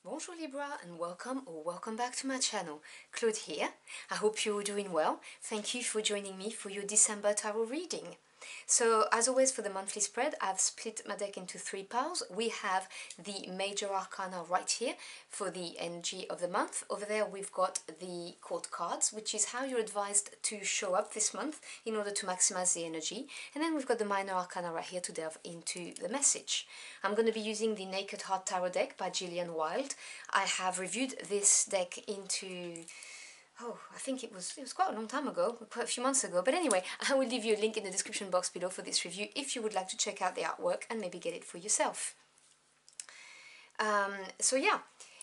Bonjour Libra and welcome back to my channel. Claude here. I hope you're doing well. Thank you for joining me for your December tarot reading. So as always for the monthly spread, I've split my deck into three piles. We have the major arcana right here for the energy of the month. Over there we've got the court cards, which is how you're advised to show up this month in order to maximize the energy. And then we've got the minor arcana right here to delve into the message. I'm going to be using the Naked Heart Tarot deck by Gillian Wilde. I have reviewed this deck I think it was quite a long time ago, quite a few months ago. But anyway, I will leave you a link in the description box below for this review if you would like to check out the artwork and maybe get it for yourself. So yeah,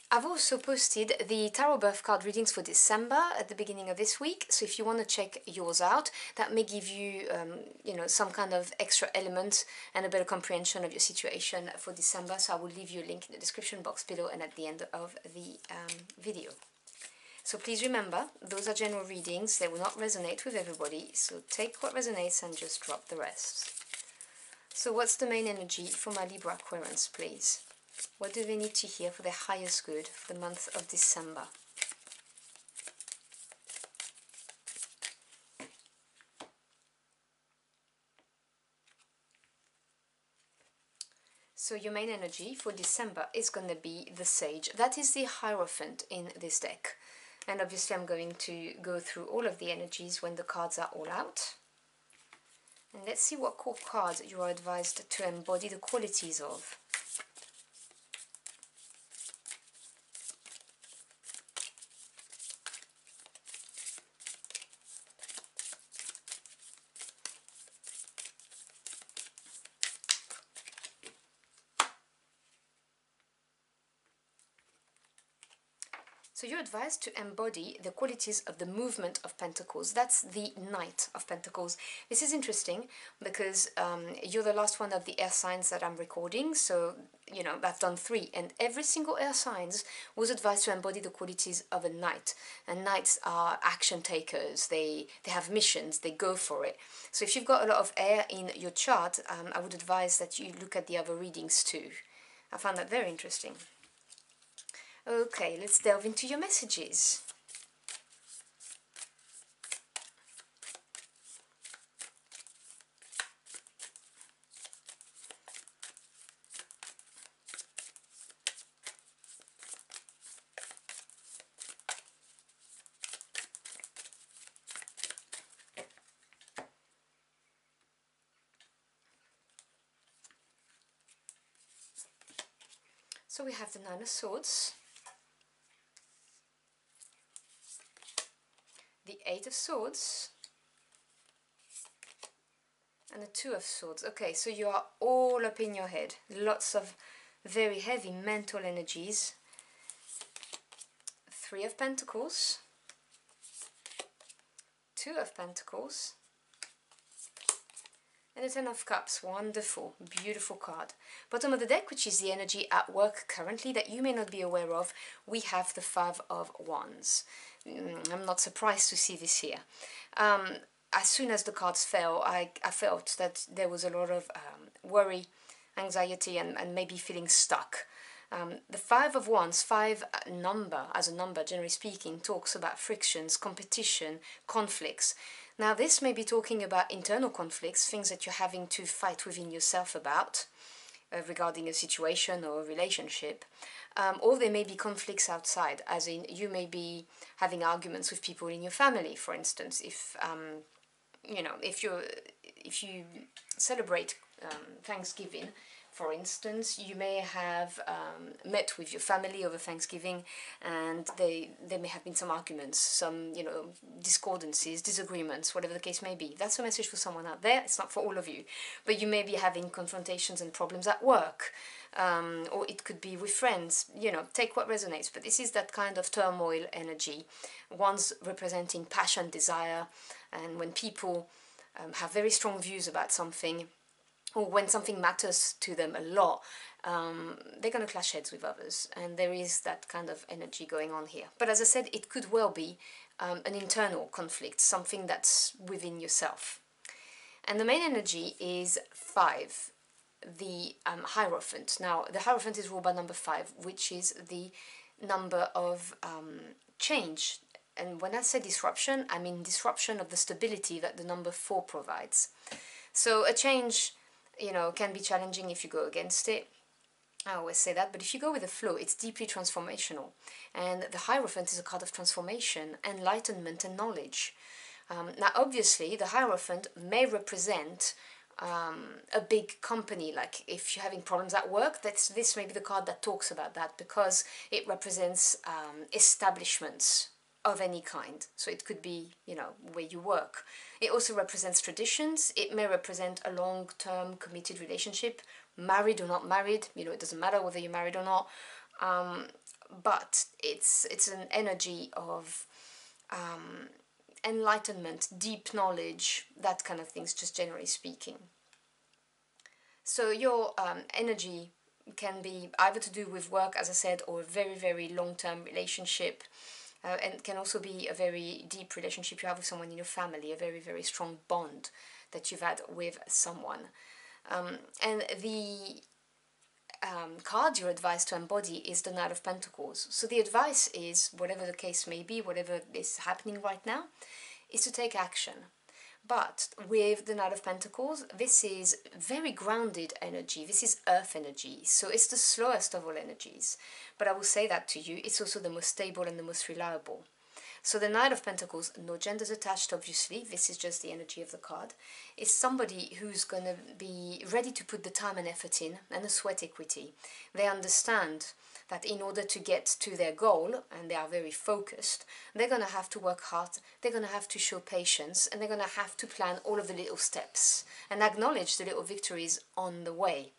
I've also posted the tarot birth card readings for December at the beginning of this week. So if you want to check yours out, that may give you, some kind of extra element and a better comprehension of your situation for December. So I will leave you a link in the description box below and at the end of the video. So please remember, those are general readings, they will not resonate with everybody, so take what resonates and just drop the rest. So what's the main energy for my Libra Aquarians, please? What do they need to hear for their highest good for the month of December? So your main energy for December is going to be the Sage. That is the Hierophant in this deck. And obviously I'm going to go through all of the energies when the cards are all out. And let's see what core cards you are advised to embody the qualities of. So you're advised to embody the qualities of the movement of Pentacles. That's the Knight of Pentacles. This is interesting because you're the last one of the air signs that I'm recording. So, I've done 3. And every single air signs was advised to embody the qualities of a Knight. And Knights are action takers. They have missions. They go for it. So if you've got a lot of air in your chart, I would advise that you look at the other readings too. I found that very interesting. Okay, let's delve into your messages. So we have the Nine of Swords, the Eight of Swords, and the Two of Swords. Okay, so you are all up in your head. Lots of very heavy mental energies. Three of Pentacles, Two of Pentacles, and the Ten of Cups. Wonderful, beautiful card. Bottom of the deck, which is the energy at work currently that you may not be aware of, we have the Five of Wands. I'm not surprised to see this here. As soon as the cards fell, I felt that there was a lot of worry, anxiety, and maybe feeling stuck. The Five of Wands, as a number, generally speaking, talks about frictions, competition, conflicts. Now this may be talking about internal conflicts, things that you're having to fight within yourself about, regarding a situation or a relationship. Or there may be conflicts outside, as in you may be having arguments with people in your family, for instance. If you celebrate Thanksgiving, for instance, you may have met with your family over Thanksgiving, and there may have been some arguments, some discordances, disagreements, whatever the case may be. That's a message for someone out there. It's not for all of you, but you may be having confrontations and problems at work, or it could be with friends. Take what resonates. But this is that kind of turmoil energy, one's representing passion, desire, and when people have very strong views about something, or when something matters to them a lot, they're going to clash heads with others, and there is that kind of energy going on here. But as I said, it could well be an internal conflict, something that's within yourself. And the main energy is 5. the Hierophant. Now, the Hierophant is ruled by number 5, which is the number of change. And when I say disruption, I mean disruption of the stability that the number 4 provides. So a change, you know, can be challenging if you go against it. I always say that, but if you go with the flow, it's deeply transformational. And the Hierophant is a card of transformation, enlightenment, and knowledge. Now, obviously, the Hierophant may represent a big company. Like if you're having problems at work, this may be the card that talks about that, because it represents establishments of any kind. So it could be, you know, where you work. It also represents traditions. It may represent a long-term committed relationship, married or not married. You know, it doesn't matter whether you're married or not. But it's an energy of enlightenment, deep knowledge, that kind of things, just generally speaking. So your energy can be either to do with work, as I said, or a very, very long-term relationship. And can also be a very deep relationship you have with someone in your family, a very, very strong bond that you've had with someone. And the card you're advised to embody is the Knight of Pentacles. So the advice is, whatever the case may be, whatever is happening right now, is to take action. But with the Knight of Pentacles, this is very grounded energy. This is earth energy. So it's the slowest of all energies. But I will say that to you, it's also the most stable and the most reliable. So the Knight of Pentacles, no genders attached, obviously, this is just the energy of the card, is somebody who's going to be ready to put the time and effort in, and the sweat equity. They understand that in order to get to their goal, and they are very focused, they're going to have to work hard, they're going to have to show patience, and they're going to have to plan all of the little steps, and acknowledge the little victories on the way.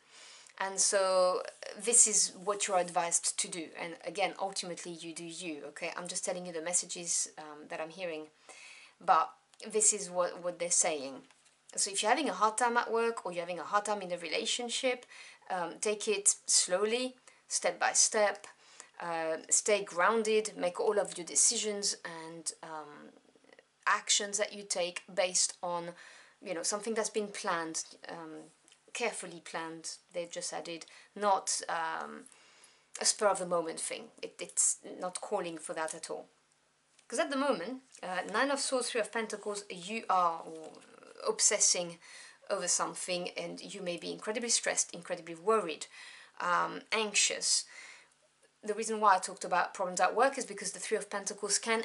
And so this is what you're advised to do. And again, ultimately, you do you, okay? I'm just telling you the messages that I'm hearing. But this is what they're saying. So if you're having a hard time at work, or you're having a hard time in a relationship, take it slowly, step by step. Stay grounded, make all of your decisions and actions that you take based on, you know, something that's been planned, carefully planned. They've just added, not a spur of the moment thing. It's not calling for that at all. Because at the moment, Nine of Swords, Three of Pentacles, you are obsessing over something, and you may be incredibly stressed, incredibly worried, anxious. The reason why I talked about problems at work is because the Three of Pentacles can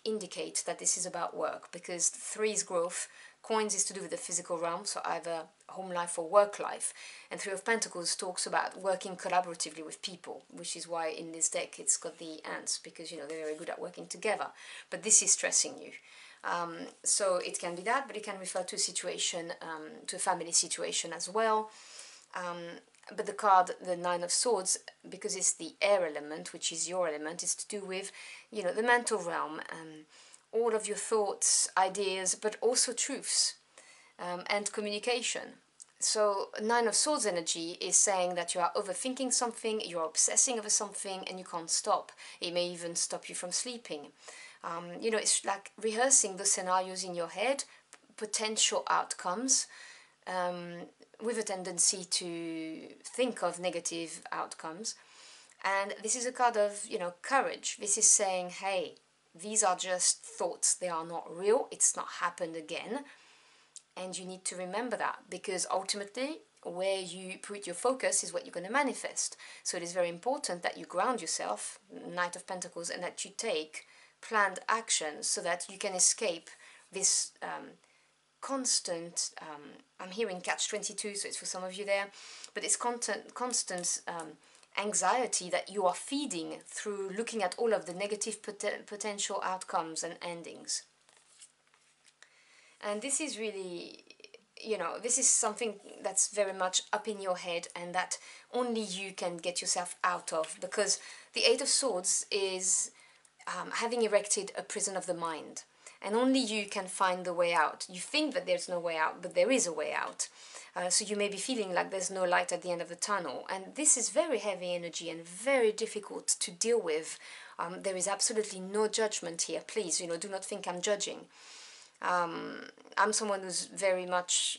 indicate that this is about work, because 3 is growth, Coins is to do with the physical realm, so either home life or work life, and Three of Pentacles talks about working collaboratively with people, which is why in this deck it's got the ants, because, you know, they're very good at working together, but this is stressing you. So it can be that, but it can refer to a situation, to a family situation as well. But the card, the Nine of Swords, because it's the air element, which is your element, is to do with, you know, the mental realm, all of your thoughts, ideas, but also truths, and communication. So Nine of Swords energy is saying that you are overthinking something, you're obsessing over something, and you can't stop. It may even stop you from sleeping. You know, it's like rehearsing the scenarios in your head, potential outcomes, with a tendency to think of negative outcomes. And this is a card of, you know, courage. This is saying, hey, these are just thoughts, they are not real, it's not happened again. And you need to remember that, because ultimately where you put your focus is what you're going to manifest. So it is very important that you ground yourself, Knight of Pentacles, and that you take planned action so that you can escape this constant, I'm hearing catch-22, so it's for some of you there, but it's constant anxiety that you are feeding through looking at all of the negative potential outcomes and endings. And this is really, you know, this is something that's very much up in your head and that only you can get yourself out of, because the Eight of Swords is having erected a prison of the mind. And only you can find the way out. You think that there's no way out, but there is a way out. So you may be feeling like there's no light at the end of the tunnel. And this is very heavy energy and very difficult to deal with. There is absolutely no judgment here. Please, you know, do not think I'm judging. I'm someone who's very much,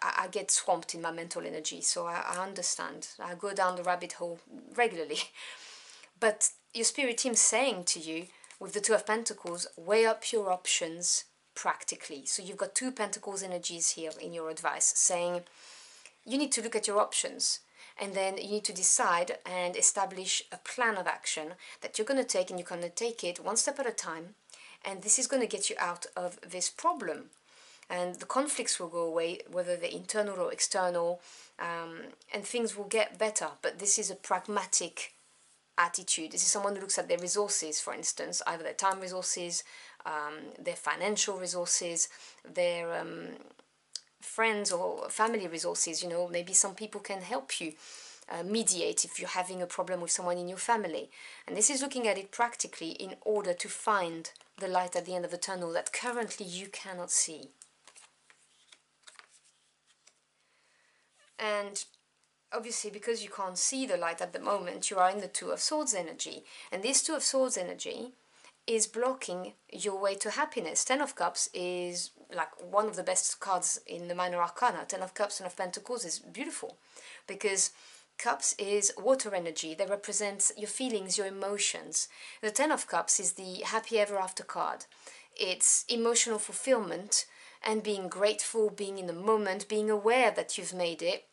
I get swamped in my mental energy, so I understand. I go down the rabbit hole regularly. But your spirit team's saying to you, with the Two of Pentacles, weigh up your options practically. So you've got two Pentacles energies here in your advice, saying you need to look at your options. And then you need to decide and establish a plan of action that you're going to take, and you're going to take it one step at a time. And this is going to get you out of this problem. And the conflicts will go away, whether they're internal or external, and things will get better. But this is a pragmatic attitude. This is someone who looks at their resources, for instance, either their time resources, their financial resources, their friends or family resources. You know, maybe some people can help you mediate if you're having a problem with someone in your family. And this is looking at it practically in order to find the light at the end of the tunnel that currently you cannot see. And obviously, because you can't see the light at the moment, you are in the Two of Swords energy. And this Two of Swords energy is blocking your way to happiness. Ten of Cups is like one of the best cards in the Minor Arcana. Ten of Cups, Ten of Pentacles is beautiful because Cups is water energy. They represent your feelings, your emotions. The Ten of Cups is the happy ever after card. It's emotional fulfillment and being grateful, being in the moment, being aware that you've made it.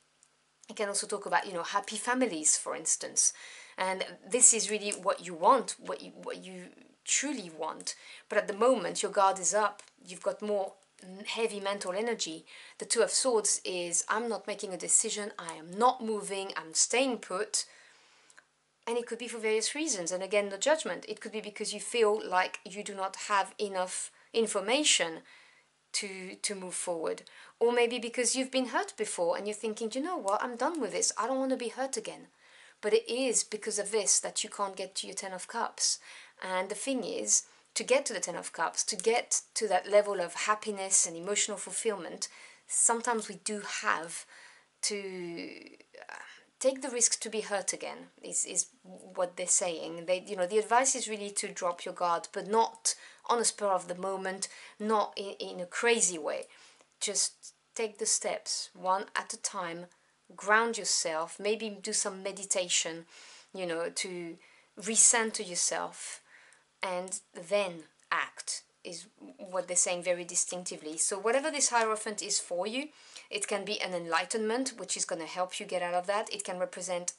You can also talk about, you know, happy families, for instance. And this is really what you want, what you truly want. But at the moment, your guard is up. You've got more heavy mental energy. The Two of Swords is, I'm not making a decision, I am not moving, I'm staying put. And it could be for various reasons. And again, no judgment. It could be because you feel like you do not have enough information to move forward. Or maybe because you've been hurt before and you're thinking, you know what, I'm done with this, I don't want to be hurt again. But it is because of this that you can't get to your Ten of Cups. And the thing is, to get to the Ten of Cups, to get to that level of happiness and emotional fulfillment, sometimes we do have to take the risk to be hurt again, is what they're saying. They, you know, the advice is really to drop your guard, but not on a spur of the moment, not in a crazy way. Just take the steps one at a time, ground yourself, maybe do some meditation, you know, to recenter yourself, and then act, is what they're saying very distinctively. So whatever this Hierophant is for you, it can be an enlightenment, which is going to help you get out of that. It can represent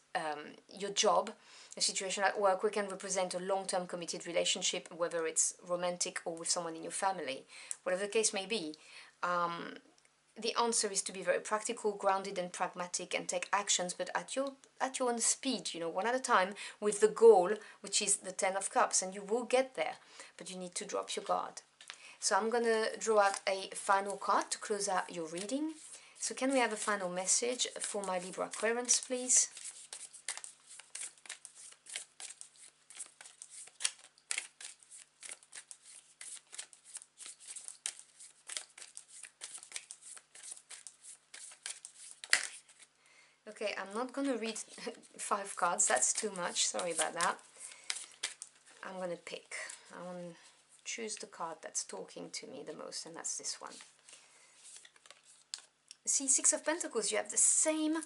your job, a situation at work. We can represent a long-term committed relationship, whether it's romantic or with someone in your family. Whatever the case may be, the answer is to be very practical, grounded and pragmatic, and take actions, but at your own speed, you know, one at a time, with the goal, which is the Ten of Cups, and you will get there, but you need to drop your guard. So I'm going to draw out a final card to close out your reading. So can we have a final message for my Libra Aquarians, please? Okay, I'm not going to read 5 cards, that's too much, sorry about that. I'm going to pick. I want to choose the card that's talking to me the most, and that's this one. See, Six of Pentacles, you have the same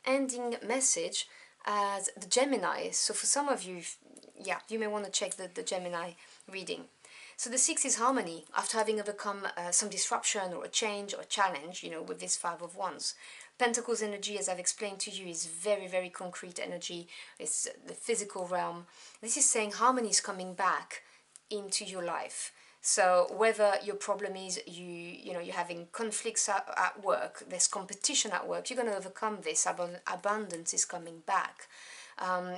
ending message as the Gemini. So for some of you, yeah, you may want to check the Gemini reading. So the 6 is harmony, after having overcome some disruption or a change or a challenge, you know, with this 5 of Wands. Pentacles energy, as I've explained to you, is very, very concrete energy. It's the physical realm. This is saying harmony is coming back into your life. So whether your problem is you know, you're having conflicts at work, there's competition at work, you're going to overcome this. Abundance is coming back.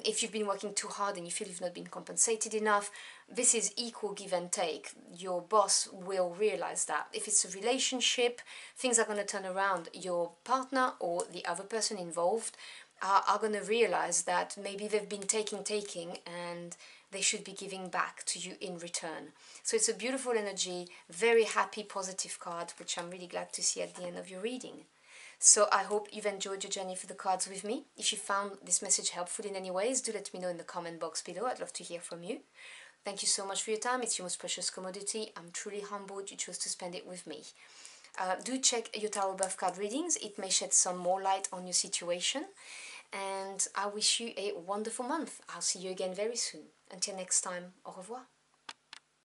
If you've been working too hard and you feel you've not been compensated enough, this is equal give and take. Your boss will realize that. If it's a relationship, things are going to turn around. Your partner or the other person involved are going to realize that maybe they've been taking, and they should be giving back to you in return. So it's a beautiful energy, very happy, positive card, which I'm really glad to see at the end of your reading. So I hope you've enjoyed your journey for the cards with me. If you found this message helpful in any ways, do let me know in the comment box below. I'd love to hear from you. Thank you so much for your time. It's your most precious commodity. I'm truly humbled you chose to spend it with me. Do check your tarot birth card readings. It may shed some more light on your situation. And I wish you a wonderful month. I'll see you again very soon. Until next time, au revoir.